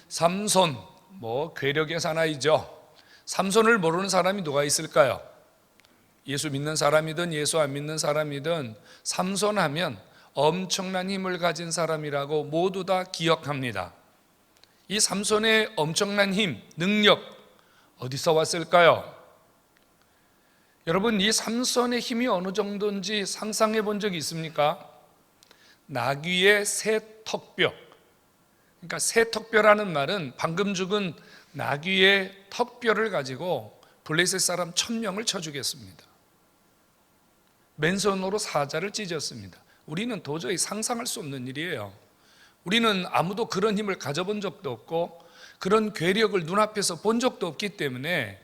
삼손, 괴력의 사나이죠. 삼손을 모르는 사람이 누가 있을까요? 예수 믿는 사람이든 예수 안 믿는 사람이든 삼손 하면 엄청난 힘을 가진 사람이라고 모두 다 기억합니다. 이 삼손의 엄청난 힘, 능력 어디서 왔을까요? 여러분, 이 삼손의 힘이 어느 정도인지 상상해 본 적이 있습니까? 나귀의 새 턱뼈, 그러니까 새 턱뼈라는 말은 방금 죽은 나귀의 턱뼈를 가지고 블레셋 사람 1000명을 쳐주겠습니다. 맨손으로 사자를 찢었습니다. 우리는 도저히 상상할 수 없는 일이에요. 우리는 아무도 그런 힘을 가져본 적도 없고 그런 괴력을 눈앞에서 본 적도 없기 때문에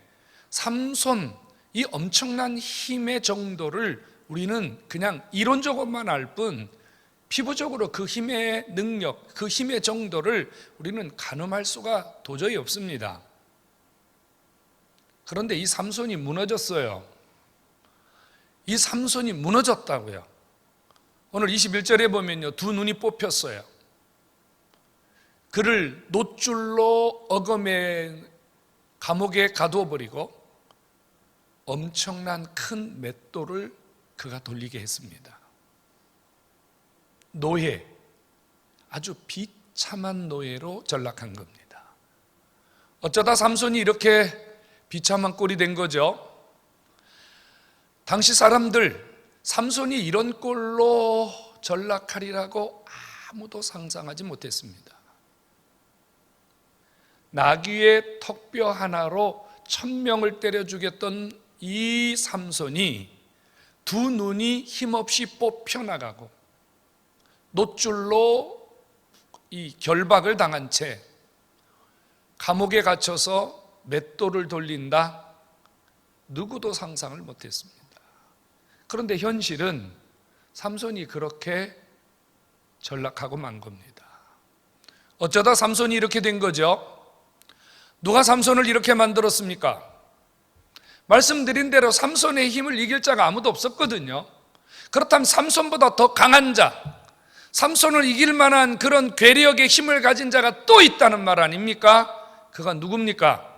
삼손, 이 엄청난 힘의 정도를 우리는 그냥 이론적으로만 알 뿐 피부적으로 그 힘의 능력, 그 힘의 정도를 우리는 가늠할 수가 도저히 없습니다. 그런데 이 삼손이 무너졌어요. 이 삼손이 무너졌다고요. 오늘 21절에 보면요, 두 눈이 뽑혔어요. 그를 놋줄로 어검에 감옥에 가두어 버리고 엄청난 큰 맷돌을 그가 돌리게 했습니다. 노예, 아주 비참한 노예로 전락한 겁니다. 어쩌다 삼손이 이렇게 비참한 꼴이 된 거죠? 당시 사람들, 삼손이 이런 꼴로 전락하리라고 아무도 상상하지 못했습니다. 나귀의 턱뼈 하나로 1000명을 때려 죽였던 이 삼손이 두 눈이 힘없이 뽑혀나가고 놋줄로 이 결박을 당한 채 감옥에 갇혀서 맷돌을 돌린다? 누구도 상상을 못했습니다. 그런데 현실은 삼손이 그렇게 전락하고 만 겁니다. 어쩌다 삼손이 이렇게 된 거죠? 누가 삼손을 이렇게 만들었습니까? 말씀드린 대로 삼손의 힘을 이길 자가 아무도 없었거든요. 그렇다면 삼손보다 더 강한 자, 삼손을 이길 만한 그런 괴력의 힘을 가진 자가 또 있다는 말 아닙니까? 그가 누굽니까?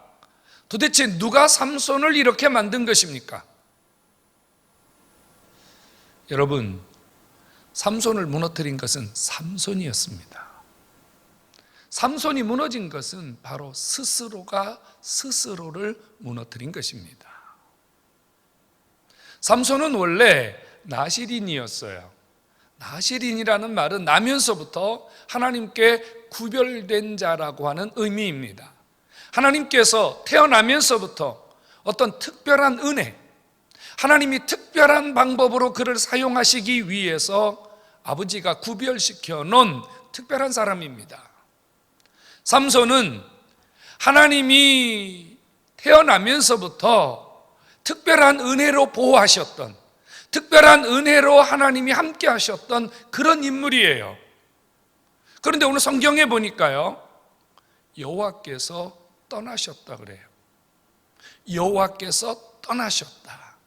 도대체 누가 삼손을 이렇게 만든 것입니까? 여러분, 삼손을 무너뜨린 것은 삼손이었습니다. 삼손이 무너진 것은 바로 스스로가 스스로를 무너뜨린 것입니다. 삼손은 원래 나실인이었어요. 나실인이라는 말은 나면서부터 하나님께 구별된 자라고 하는 의미입니다. 하나님께서 태어나면서부터 어떤 특별한 은혜, 하나님이 특별한 방법으로 그를 사용하시기 위해서 아버지가 구별시켜 놓은 특별한 사람입니다. 삼손은 하나님이 태어나면서부터 특별한 은혜로 보호하셨던, 특별한 은혜로 하나님이 함께 하셨던 그런 인물이에요. 그런데 오늘 성경에 보니까요, 여호와께서 떠나셨다 그래요. 여호와께서 떠나셨다.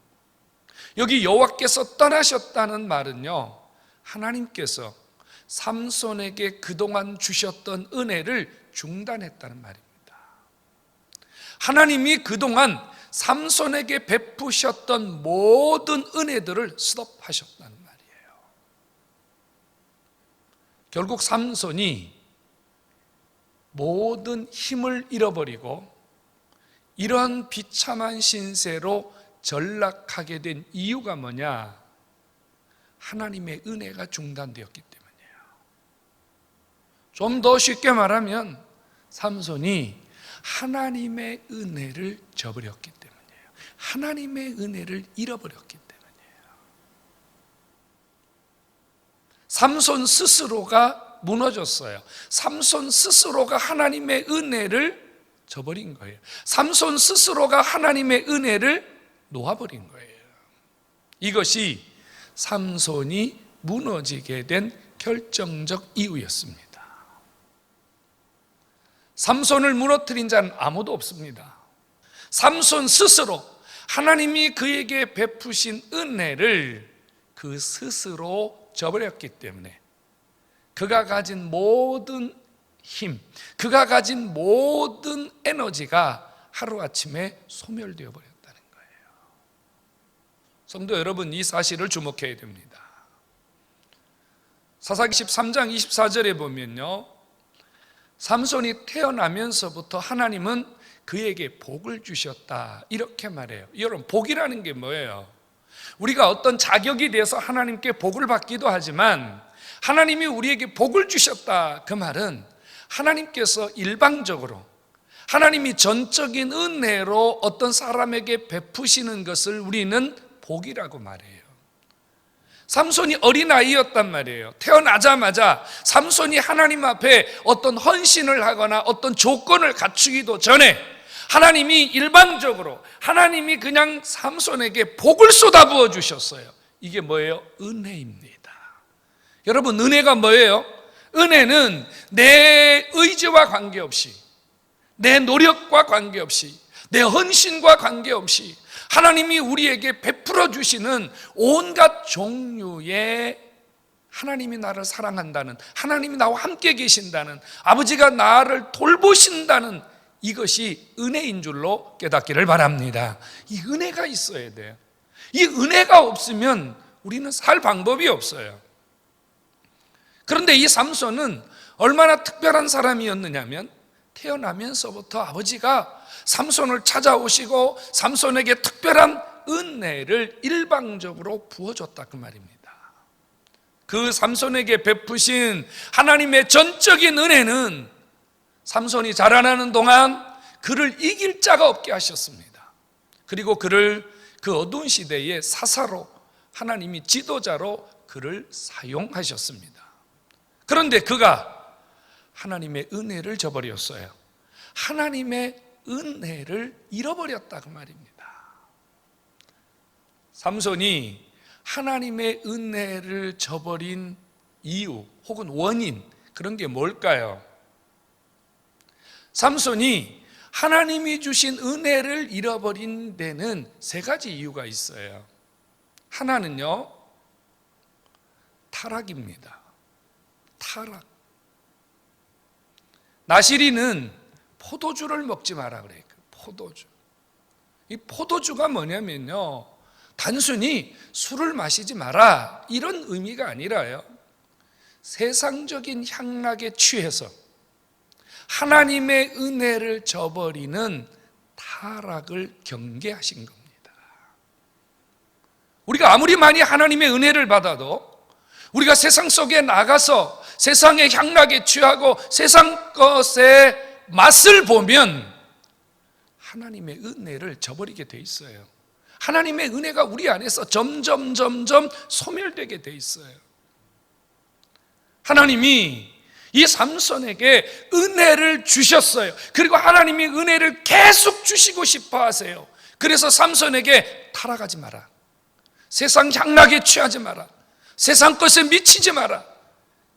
여기 여호와께서 떠나셨다는 말은요, 하나님께서 삼손에게 그동안 주셨던 은혜를 중단했다는 말입니다. 하나님이 그동안 삼손에게 베푸셨던 모든 은혜들을 스톱하셨다는 말이에요. 결국 삼손이 모든 힘을 잃어버리고 이런 비참한 신세로 전락하게 된 이유가 뭐냐? 하나님의 은혜가 중단되었기 때문이에요. 좀 더 쉽게 말하면 삼손이 하나님의 은혜를 저버렸기 때문이에요. 하나님의 은혜를 잃어버렸기 때문이에요. 삼손 스스로가 무너졌어요. 삼손 스스로가 하나님의 은혜를 저버린 거예요. 삼손 스스로가 하나님의 은혜를 놓아버린 거예요. 이것이 삼손이 무너지게 된 결정적 이유였습니다. 삼손을 무너뜨린 자는 아무도 없습니다. 삼손 스스로 하나님이 그에게 베푸신 은혜를 그 스스로 저버렸기 때문에 그가 가진 모든 힘, 그가 가진 모든 에너지가 하루아침에 소멸되어 버렸다는 거예요. 성도 여러분, 이 사실을 주목해야 됩니다. 사사기 13장 24절에 보면요, 삼손이 태어나면서부터 하나님은 그에게 복을 주셨다 이렇게 말해요. 여러분, 복이라는 게 뭐예요? 우리가 어떤 자격이 돼서 하나님께 복을 받기도 하지만 하나님이 우리에게 복을 주셨다, 그 말은 하나님께서 일방적으로 하나님이 전적인 은혜로 어떤 사람에게 베푸시는 것을 우리는 복이라고 말해요. 삼손이 어린아이였단 말이에요. 태어나자마자 삼손이 하나님 앞에 어떤 헌신을 하거나 어떤 조건을 갖추기도 전에 하나님이 일방적으로 하나님이 그냥 삼손에게 복을 쏟아부어 주셨어요. 이게 뭐예요? 은혜입니다. 여러분, 은혜가 뭐예요? 은혜는 내 의지와 관계없이, 내 노력과 관계없이, 내 헌신과 관계없이 하나님이 우리에게 베풀어 주시는 온갖 종류의, 하나님이 나를 사랑한다는, 하나님이 나와 함께 계신다는, 아버지가 나를 돌보신다는 이것이 은혜인 줄로 깨닫기를 바랍니다. 이 은혜가 있어야 돼요. 이 은혜가 없으면 우리는 살 방법이 없어요. 그런데 이 삼손은 얼마나 특별한 사람이었느냐면 태어나면서부터 아버지가 삼손을 찾아오시고 삼손에게 특별한 은혜를 일방적으로 부어줬다, 그 말입니다. 그 삼손에게 베푸신 하나님의 전적인 은혜는 삼손이 자라나는 동안 그를 이길 자가 없게 하셨습니다. 그리고 그를 그 어두운 시대의 사사로, 하나님이 지도자로 그를 사용하셨습니다. 그런데 그가 하나님의 은혜를 저버렸어요. 하나님의 은혜를 잃어버렸다, 그 말입니다. 삼손이 하나님의 은혜를 저버린 이유 혹은 원인, 그런 게 뭘까요? 삼손이 하나님이 주신 은혜를 잃어버린 데는 세 가지 이유가 있어요. 하나는요, 타락입니다. 타락. 나시리는 포도주를 먹지 마라 그래요. 포도주. 이 포도주가 뭐냐면요, 단순히 술을 마시지 마라 이런 의미가 아니라요, 세상적인 향락에 취해서 하나님의 은혜를 저버리는 타락을 경계하신 겁니다. 우리가 아무리 많이 하나님의 은혜를 받아도 우리가 세상 속에 나가서 세상의 향락에 취하고 세상 것의 맛을 보면 하나님의 은혜를 저버리게 돼 있어요. 하나님의 은혜가 우리 안에서 점점 소멸되게 돼 있어요. 하나님이 이 삼손에게 은혜를 주셨어요. 그리고 하나님이 은혜를 계속 주시고 싶어 하세요. 그래서 삼손에게 타락하지 마라, 세상 향락에 취하지 마라, 세상 것에 미치지 마라,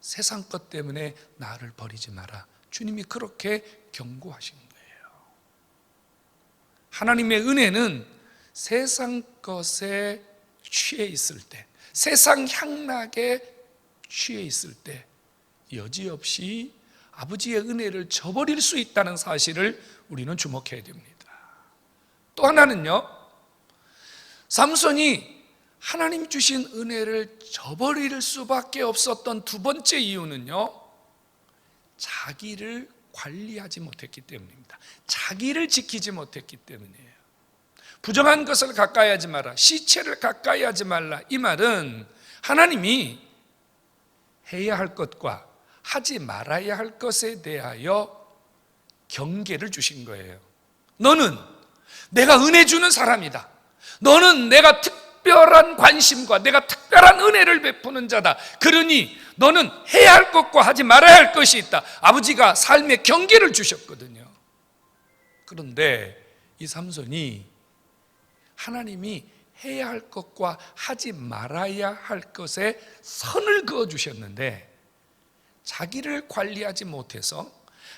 세상 것 때문에 나를 버리지 마라, 주님이 그렇게 경고하신 거예요. 하나님의 은혜는 세상 것에 취해 있을 때, 세상 향락에 취해 있을 때 여지없이 아버지의 은혜를 저버릴 수 있다는 사실을 우리는 주목해야 됩니다. 또 하나는요, 삼손이 하나님 주신 은혜를 저버릴 수밖에 없었던 두 번째 이유는요, 자기를 관리하지 못했기 때문입니다. 자기를 지키지 못했기 때문이에요. 부정한 것을 가까이 하지 마라, 시체를 가까이 하지 말라, 이 말은 하나님이 해야 할 것과 하지 말아야 할 것에 대하여 경계를 주신 거예요. 너는 내가 은혜 주는 사람이다, 너는 내가 특별한 관심과 내가 특별한 은혜를 베푸는 자다, 그러니 너는 해야 할 것과 하지 말아야 할 것이 있다. 아버지가 삶의 경계를 주셨거든요. 그런데 이 삼손이 하나님이 해야 할 것과 하지 말아야 할 것에 선을 그어 주셨는데 자기를 관리하지 못해서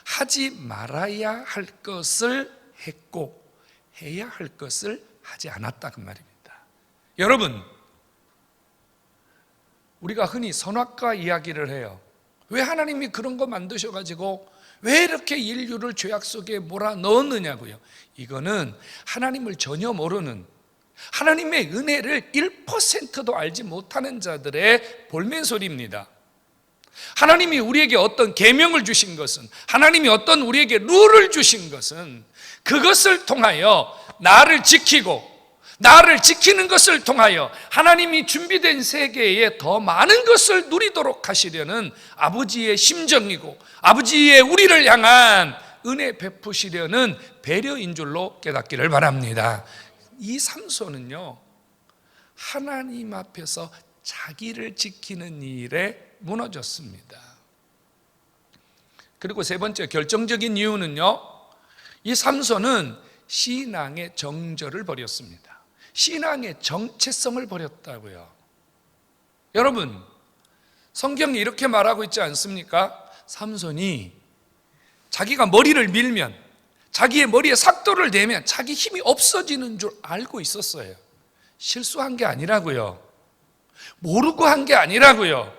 하지 말아야 할 것을 했고 해야 할 것을 하지 않았다, 그 말입니다. 여러분, 우리가 흔히 선악과 이야기를 해요. 왜 하나님이 그런 거 만드셔가지고 왜 이렇게 인류를 죄악 속에 몰아넣었느냐고요. 이거는 하나님을 전혀 모르는, 하나님의 은혜를 1%도 알지 못하는 자들의 볼멘소리입니다. 하나님이 우리에게 어떤 계명을 주신 것은, 하나님이 어떤 우리에게 룰을 주신 것은 그것을 통하여 나를 지키고, 나를 지키는 것을 통하여 하나님이 준비된 세계에 더 많은 것을 누리도록 하시려는 아버지의 심정이고, 아버지의 우리를 향한 은혜 베푸시려는 배려인 줄로 깨닫기를 바랍니다. 이 삼손은요, 하나님 앞에서 자기를 지키는 일에 무너졌습니다. 그리고 세 번째 결정적인 이유는요, 이 삼손은 신앙의 정절을 버렸습니다. 신앙의 정체성을 버렸다고요. 여러분, 성경이 이렇게 말하고 있지 않습니까? 삼손이 자기가 머리를 밀면, 자기의 머리에 삭도를 대면 자기 힘이 없어지는 줄 알고 있었어요. 실수한 게 아니라고요. 모르고 한 게 아니라고요.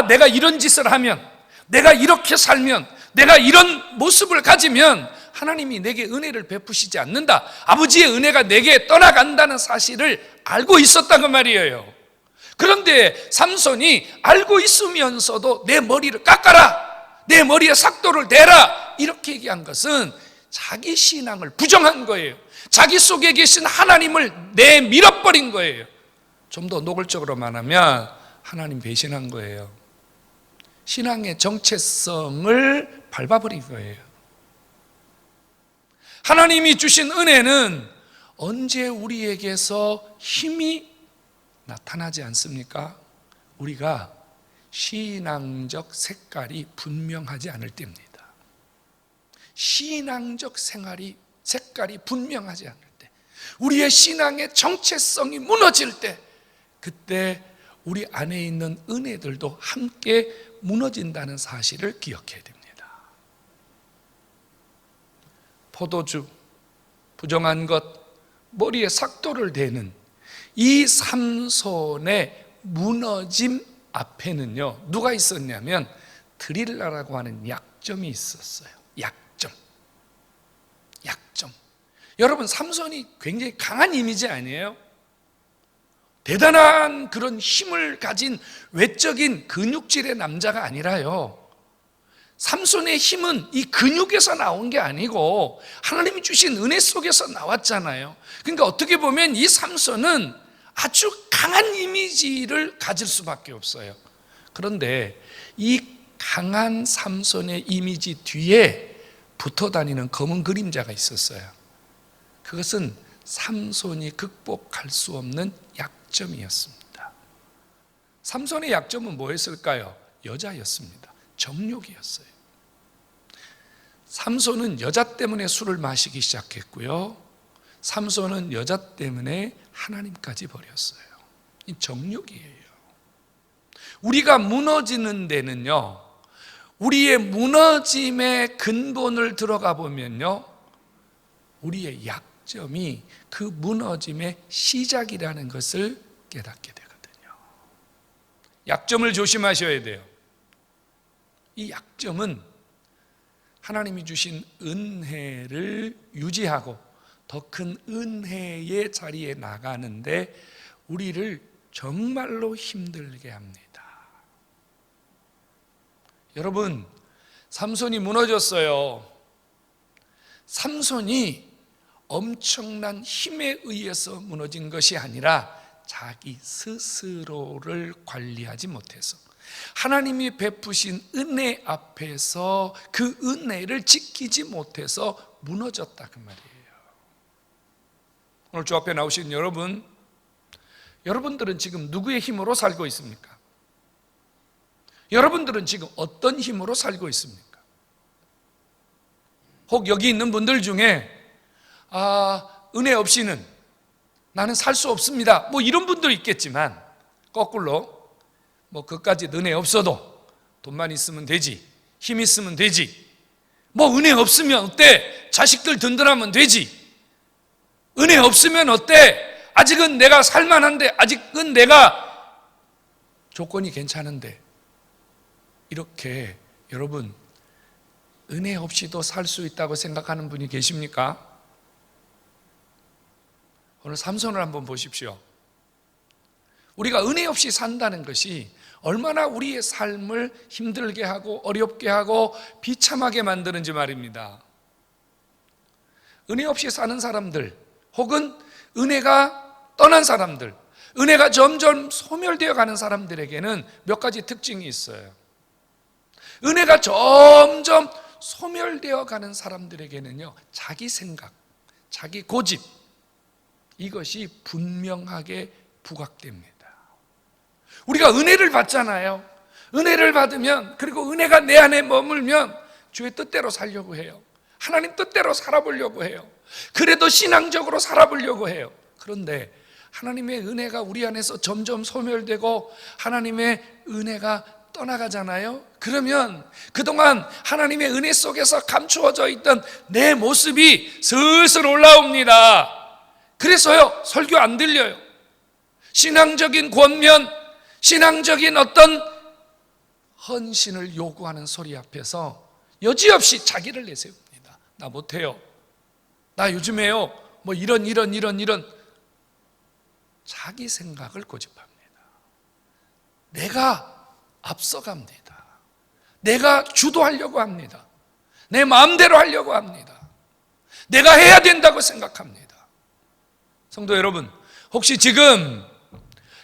내가 이런 짓을 하면, 내가 이렇게 살면, 내가 이런 모습을 가지면 하나님이 내게 은혜를 베푸시지 않는다, 아버지의 은혜가 내게 떠나간다는 사실을 알고 있었다고 말이에요. 그런데 삼손이 알고 있으면서도 내 머리를 깎아라, 내 머리에 삭도를 대라, 이렇게 얘기한 것은 자기 신앙을 부정한 거예요. 자기 속에 계신 하나님을 내밀어버린 거예요. 좀 더 노골적으로 말하면 하나님 배신한 거예요. 신앙의 정체성을 밟아버린 거예요. 하나님이 주신 은혜는 언제 우리에게서 힘이 나타나지 않습니까? 우리가 신앙적 색깔이 분명하지 않을 때입니다. 신앙적 색깔이 분명하지 않을 때, 우리의 신앙의 정체성이 무너질 때, 그때 우리 안에 있는 은혜들도 함께 무너진다는 사실을 기억해야 됩니다. 포도주, 부정한 것, 머리에 삭도를 대는 이 삼손의 무너짐 앞에는요, 누가 있었냐면 드릴라라고 하는 약점이 있었어요. 약점. 여러분, 삼손이 굉장히 강한 이미지 아니에요? 대단한 그런 힘을 가진 외적인 근육질의 남자가 아니라요, 삼손의 힘은 이 근육에서 나온 게 아니고 하나님이 주신 은혜 속에서 나왔잖아요. 그러니까 어떻게 보면 이 삼손은 아주 강한 이미지를 가질 수밖에 없어요. 그런데 이 강한 삼손의 이미지 뒤에 붙어 다니는 검은 그림자가 있었어요. 그것은 삼손이 극복할 수 없는 약점이었습니다. 삼손의 약점은 뭐였을까요? 여자였습니다. 정욕이었어요. 삼손은 여자 때문에 술을 마시기 시작했고요, 삼손은 여자 때문에 하나님까지 버렸어요. 이 정욕이에요. 우리가 무너지는 데는요, 우리의 무너짐의 근본을 들어가 보면요, 우리의 약점이 그 무너짐의 시작이라는 것을 깨닫게 되거든요. 약점을 조심하셔야 돼요. 이 약점은 하나님이 주신 은혜를 유지하고 더 큰 은혜의 자리에 나가는데 우리를 정말로 힘들게 합니다. 여러분, 삼손이 무너졌어요. 삼손이 엄청난 힘에 의해서 무너진 것이 아니라 자기 스스로를 관리하지 못해서, 하나님이 베푸신 은혜 앞에서 그 은혜를 지키지 못해서 무너졌다, 그 말이에요. 오늘 주 앞에 나오신 여러분들은 지금 누구의 힘으로 살고 있습니까? 여러분들은 지금 어떤 힘으로 살고 있습니까? 혹 여기 있는 분들 중에 은혜 없이는 나는 살 수 없습니다, 뭐 이런 분도 있겠지만, 거꾸로 그까지 은혜 없어도 돈만 있으면 되지, 힘 있으면 되지, 은혜 없으면 어때, 자식들 든든하면 되지, 은혜 없으면 어때, 아직은 내가 살만한데, 아직은 내가 조건이 괜찮은데, 이렇게 여러분 은혜 없이도 살 수 있다고 생각하는 분이 계십니까? 오늘 삼손을 한번 보십시오. 우리가 은혜 없이 산다는 것이 얼마나 우리의 삶을 힘들게 하고 어렵게 하고 비참하게 만드는지 말입니다. 은혜 없이 사는 사람들, 혹은 은혜가 떠난 사람들, 은혜가 점점 소멸되어 가는 사람들에게는 몇 가지 특징이 있어요. 은혜가 점점 소멸되어 가는 사람들에게는요, 자기 생각, 자기 고집, 이것이 분명하게 부각됩니다. 우리가 은혜를 받잖아요. 은혜를 받으면, 그리고 은혜가 내 안에 머물면 주의 뜻대로 살려고 해요. 하나님 뜻대로 살아보려고 해요. 그래도 신앙적으로 살아보려고 해요. 그런데 하나님의 은혜가 우리 안에서 점점 소멸되고 하나님의 은혜가 떠나가잖아요. 그러면 그동안 하나님의 은혜 속에서 감추어져 있던 내 모습이 슬슬 올라옵니다. 그래서요, 설교 안 들려요. 신앙적인 권면, 신앙적인 어떤 헌신을 요구하는 소리 앞에서 여지없이 자기를 내세웁니다. 나 못해요. 나 요즘에요, 뭐 이런 자기 생각을 고집합니다. 내가 앞서갑니다. 내가 주도하려고 합니다. 내 마음대로 하려고 합니다. 내가 해야 된다고 생각합니다. 성도 여러분, 혹시 지금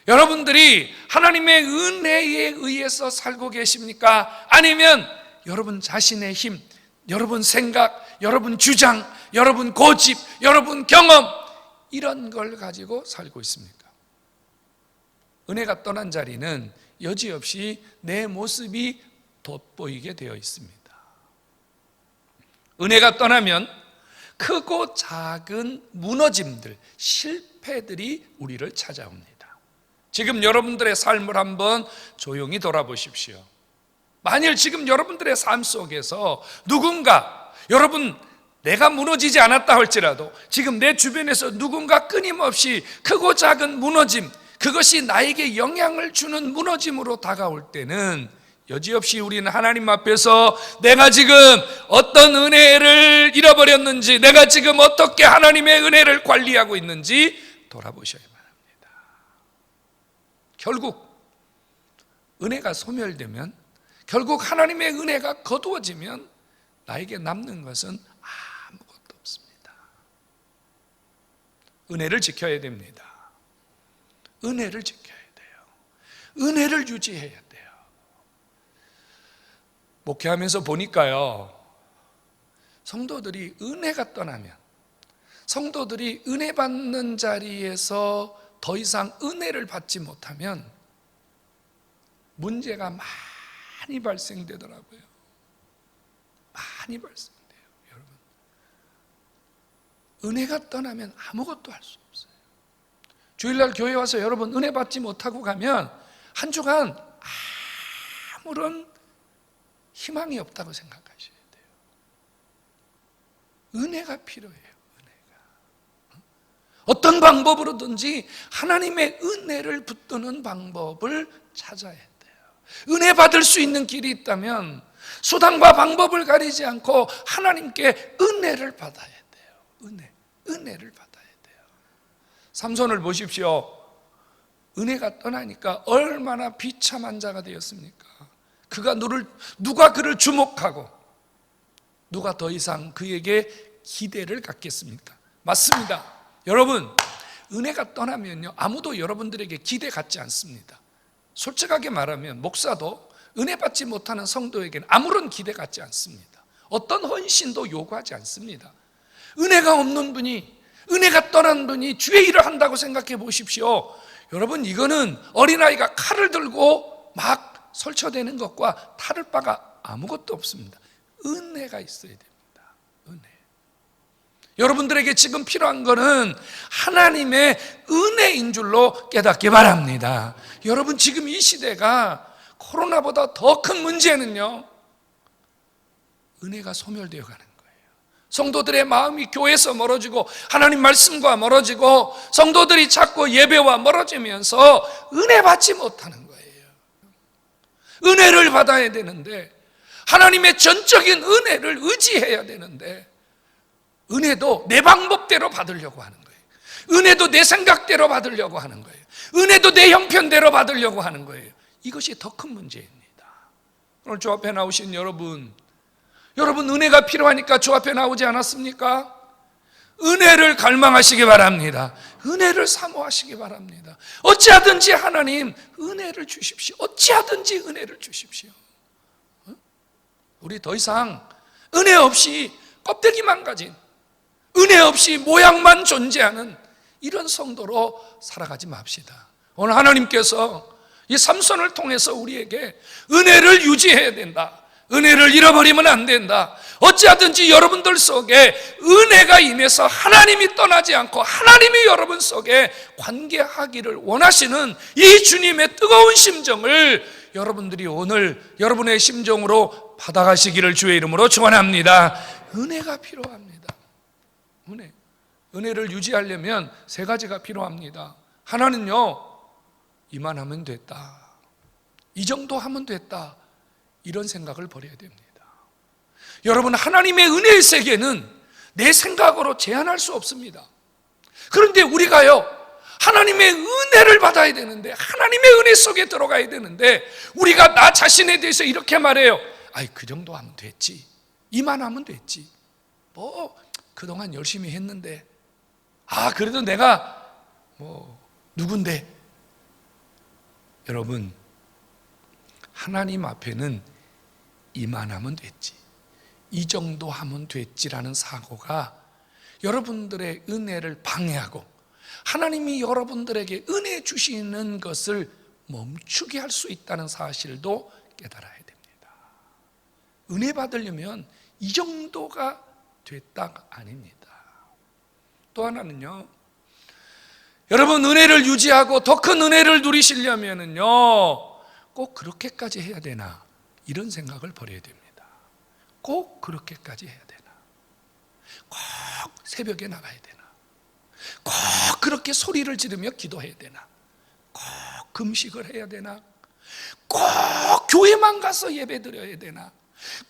여러분들이 하나님의 은혜에 의해서 살고 계십니까? 아니면 여러분 자신의 힘, 여러분 생각, 여러분 주장, 여러분 고집, 여러분 경험, 이런 걸 가지고 살고 있습니까? 은혜가 떠난 자리는 여지없이 내 모습이 돋보이게 되어 있습니다. 은혜가 떠나면 크고 작은 무너짐들, 실패들이 우리를 찾아옵니다. 지금 여러분들의 삶을 한번 조용히 돌아보십시오. 만일 지금 여러분들의 삶 속에서 누군가, 여러분 내가 무너지지 않았다 할지라도 지금 내 주변에서 누군가 끊임없이 크고 작은 무너짐, 그것이 나에게 영향을 주는 무너짐으로 다가올 때는 여지없이 우리는 하나님 앞에서 내가 지금 어떤 은혜를 잃어버렸는지, 내가 지금 어떻게 하나님의 은혜를 관리하고 있는지 돌아보셔야 합니다. 결국 은혜가 소멸되면, 결국 하나님의 은혜가 거두어지면 나에게 남는 것은 아무것도 없습니다. 은혜를 지켜야 됩니다. 은혜를 지켜야 돼요. 은혜를 유지해야 돼요. 목회하면서 보니까요, 성도들이 은혜가 떠나면, 성도들이 은혜 받는 자리에서 더 이상 은혜를 받지 못하면 문제가 많이 발생되더라고요. 많이 발생돼요, 여러분. 은혜가 떠나면 아무것도 할 수 없어요. 주일날 교회 와서 여러분 은혜 받지 못하고 가면 한 주간 아무런 희망이 없다고 생각하셔야 돼요. 은혜가 필요해요. 은혜가. 어떤 방법으로든지 하나님의 은혜를 붙드는 방법을 찾아야 돼요. 은혜 받을 수 있는 길이 있다면 수단과 방법을 가리지 않고 하나님께 은혜를 받아야 돼요. 은혜를 받아야 돼요. 삼손을 보십시오. 은혜가 떠나니까 얼마나 비참한 자가 되었습니까? 누가 그를 주목하고 누가 더 이상 그에게 기대를 갖겠습니까? 맞습니다. 여러분, 은혜가 떠나면요, 아무도 여러분들에게 기대 갖지 않습니다. 솔직하게 말하면 목사도 은혜 받지 못하는 성도에게는 아무런 기대 갖지 않습니다. 어떤 헌신도 요구하지 않습니다. 은혜가 없는 분이, 은혜가 떠난 분이 주의 일을 한다고 생각해 보십시오. 여러분, 이거는 어린아이가 칼을 들고 막 설쳐대는 것과 다를 바가 아무것도 없습니다. 은혜가 있어야 됩니다. 은혜. 여러분들에게 지금 필요한 것은 하나님의 은혜인 줄로 깨닫기 바랍니다. 여러분, 지금 이 시대가 코로나보다 더 큰 문제는요, 은혜가 소멸되어 가는 거예요. 성도들의 마음이 교회에서 멀어지고 하나님 말씀과 멀어지고 성도들이 자꾸 예배와 멀어지면서 은혜 받지 못하는 거예요. 은혜를 받아야 되는데 하나님의 전적인 은혜를 의지해야 되는데, 은혜도 내 방법대로 받으려고 하는 거예요. 은혜도 내 생각대로 받으려고 하는 거예요. 은혜도 내 형편대로 받으려고 하는 거예요. 이것이 더 큰 문제입니다. 오늘 주 앞에 나오신 여러분 은혜가 필요하니까 주 앞에 나오지 않았습니까? 은혜를 갈망하시기 바랍니다. 은혜를 사모하시기 바랍니다. 어찌하든지 하나님 은혜를 주십시오. 어찌하든지 은혜를 주십시오. 우리 더 이상 은혜 없이 껍데기만 가진, 은혜 없이 모양만 존재하는 이런 성도로 살아가지 맙시다. 오늘 하나님께서 이 삼손을 통해서 우리에게 은혜를 유지해야 된다, 은혜를 잃어버리면 안 된다, 어찌하든지 여러분들 속에 은혜가 임해서 하나님이 떠나지 않고 하나님이 여러분 속에 관계하기를 원하시는 이 주님의 뜨거운 심정을 여러분들이 오늘 여러분의 심정으로 받아가시기를 주의 이름으로 축원합니다. 은혜가 필요합니다. 은혜를 유지하려면 세 가지가 필요합니다. 하나는요, 이만하면 됐다, 이 정도 하면 됐다, 이런 생각을 버려야 됩니다. 여러분, 하나님의 은혜의 세계는 내 생각으로 제한할 수 없습니다. 그런데 우리가요, 하나님의 은혜를 받아야 되는데, 하나님의 은혜 속에 들어가야 되는데, 우리가 나 자신에 대해서 이렇게 말해요. 아이, 그 정도 하면 됐지, 이만하면 됐지, 뭐 그동안 열심히 했는데, 그래도 내가 누군데. 여러분, 하나님 앞에는 이만하면 됐지, 이 정도 하면 됐지라는 사고가 여러분들의 은혜를 방해하고 하나님이 여러분들에게 은혜 주시는 것을 멈추게 할 수 있다는 사실도 깨달아야 됩니다. 은혜 받으려면 이 정도가 됐다가 아닙니다. 또 하나는요, 여러분 은혜를 유지하고 더 큰 은혜를 누리시려면은요, 꼭 그렇게까지 해야 되나, 이런 생각을 버려야 됩니다. 꼭 그렇게까지 해야 되나, 꼭 새벽에 나가야 되나, 꼭 그렇게 소리를 지르며 기도해야 되나, 꼭 금식을 해야 되나, 꼭 교회만 가서 예배 드려야 되나,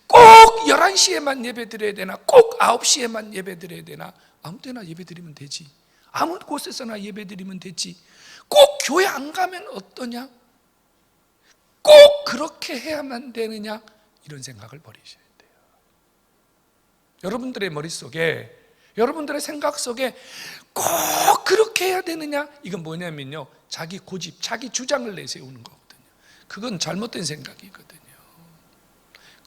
꼭 11시에만 예배 드려야 되나, 꼭 9시에만 예배 드려야 되나. 아무 때나 예배 드리면 되지, 아무 곳에서나 예배 드리면 되지, 꼭 교회 안 가면 어떠냐, 꼭 그렇게 해야만 되느냐, 이런 생각을 버리셔야 돼요. 여러분들의 머릿속에, 여러분들의 생각 속에 꼭 그렇게 해야 되느냐, 이건 뭐냐면요, 자기 고집, 자기 주장을 내세우는 거거든요. 그건 잘못된 생각이거든요.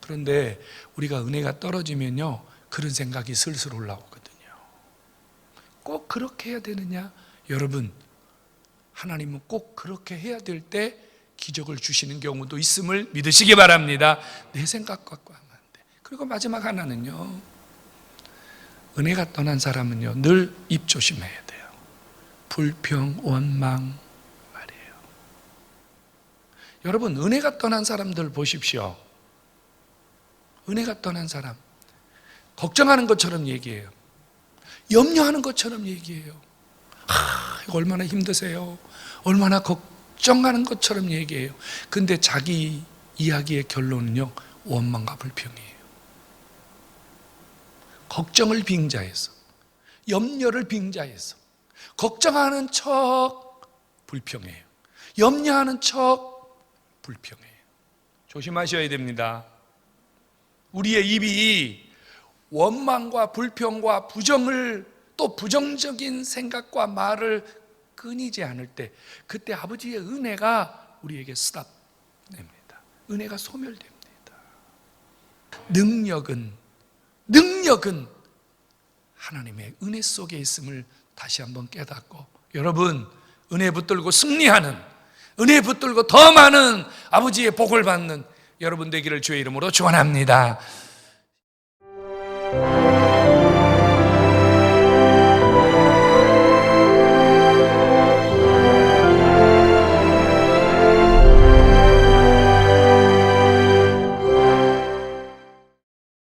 그런데 우리가 은혜가 떨어지면요, 그런 생각이 슬슬 올라오거든요. 꼭 그렇게 해야 되느냐? 여러분, 하나님은 꼭 그렇게 해야 될 때 기적을 주시는 경우도 있음을 믿으시기 바랍니다. 내 생각 갖고 하면 안 돼. 그리고 마지막 하나는요, 은혜가 떠난 사람은요, 늘 입 조심해야 돼요. 불평, 원망 말이에요. 여러분, 은혜가 떠난 사람들 보십시오. 은혜가 떠난 사람, 걱정하는 것처럼 얘기해요. 염려하는 것처럼 얘기해요. 이거 얼마나 힘드세요, 얼마나 걱정하는 것처럼 얘기해요. 근데 자기 이야기의 결론은요, 원망과 불평이에요. 걱정을 빙자해서, 염려를 빙자해서 걱정하는 척 불평해요, 염려하는 척 불평해요. 조심하셔야 됩니다. 우리의 입이 원망과 불평과 부정을, 또 부정적인 생각과 말을 끊이지 않을 때, 그때 아버지의 은혜가 우리에게 스탑됩니다. 은혜가 소멸됩니다. 능력은 하나님의 은혜 속에 있음을 다시 한번 깨닫고, 여러분, 은혜 붙들고 승리하는, 은혜 붙들고 더 많은 아버지의 복을 받는 여러분 되기를 주의 이름으로 축원합니다.